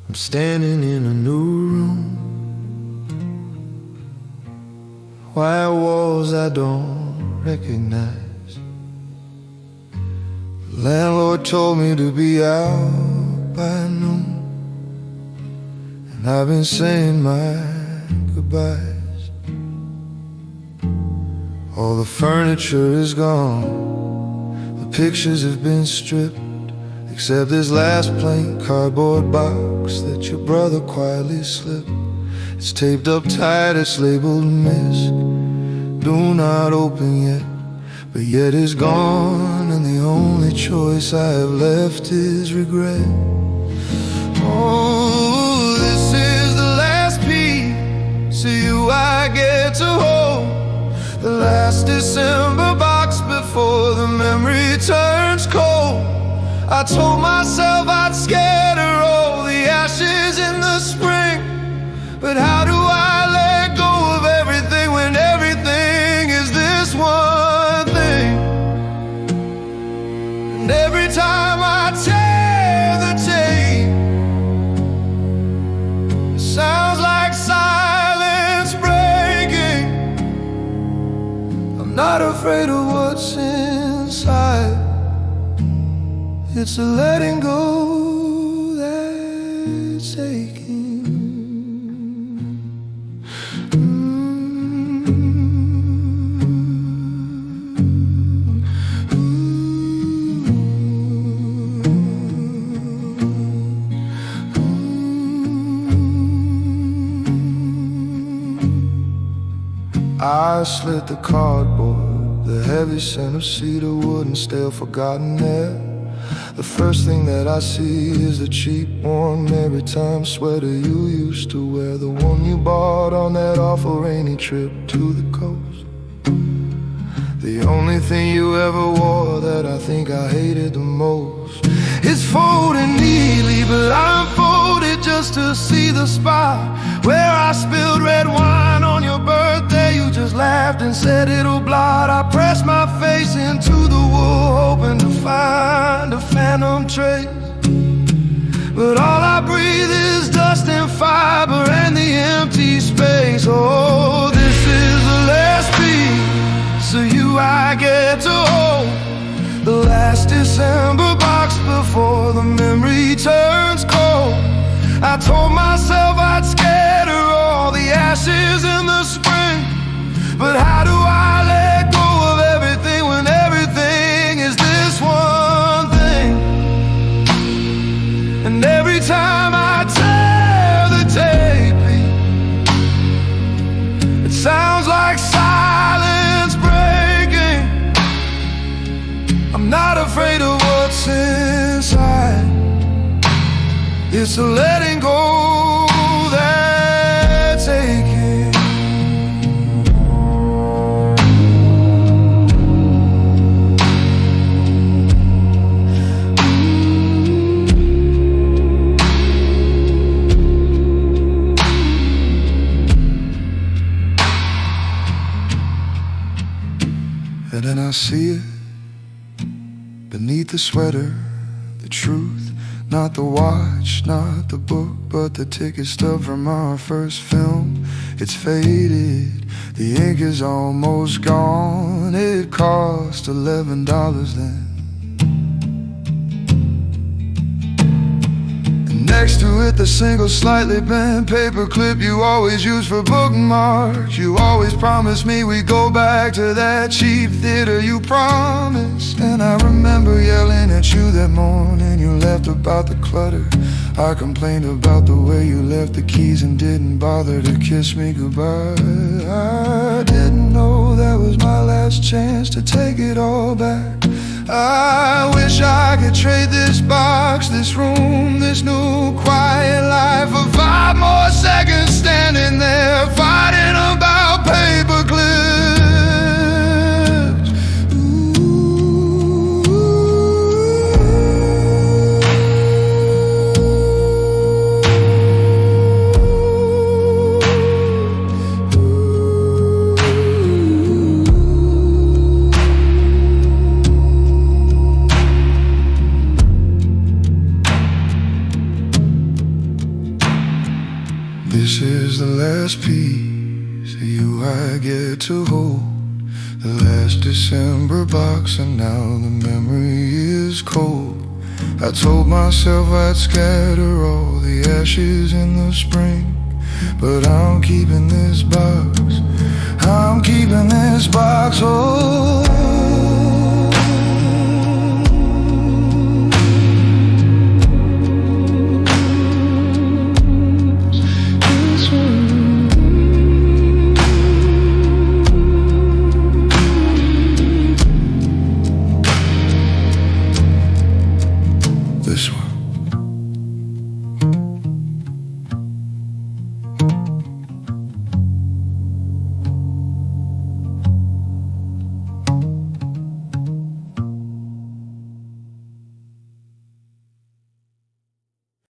I'm standing in a new room, white walls I don't recognize. The landlord told me to be out by noon, and I've been saying my goodbyes. All the furniture is gone, the pictures have been stripped, except this last plain cardboard box that your brother quietly slipped. It's taped up tight, it's labeled "Miss, do not open yet." But yet it's gone, and the only choice I have left is regret. Oh, this is the last piece of you I get to hold, the last December box before the memory turns cold. I told myself I'd scatter all the ashes in the spring, but how do I let go of everything when everything is this one thing? And every time I tear the tape, it sounds like silence breaking. I'm not afraid of what's inside, it's a letting go that's aching. I slit the cardboard, the heavy scent of cedar wood and stale forgotten air. The first thing that I see is the cheap, worn Maritime sweater you used to wear, the one you bought on that awful rainy trip to the coast. The only thing you ever wore that I think I hated the most. It's folded neatly, but I'm folded just to see the spot where I spilled red wine on your birthday. You just laughed and said it'll blot. I pressed my face into the wool, hoping to find a phantom trace, but all I breathe is dust and fiber and the empty space. Oh, this is the last piece of you I get to hold, the last December box before the memory turns cold. I told myself I'd scatter all the ashes in the spring, but how do I let go of everything when everything is this one thing? And every time I tear the tape, it sounds like silence breaking. I'm not afraid of what's inside, it's a letting go that's aching. And then I see it beneath the sweater, the truth. Not the watch, not the book, but the ticket stub from our first film. It's faded, the ink is almost gone. It cost $11 then. And next to it, the single slightly bent paper clip you always use for bookmarks. You always promised me we'd go back to that cheap theater you promised. And I remember yelling at you that morning you left about the clutter. I complained about the way you left the keys and didn't bother to kiss me goodbye. I didn't know that was my last chance to take it all back. I wish I could trade this box, this room, this new quiet life for 5 more seconds standing there fighting about paper clips. the last piece of you I get to hold. The last December box, and now the memory is cold. I told myself I'd scatter all the ashes in the spring, but I'm keeping this box, I'm keeping this box. Oh,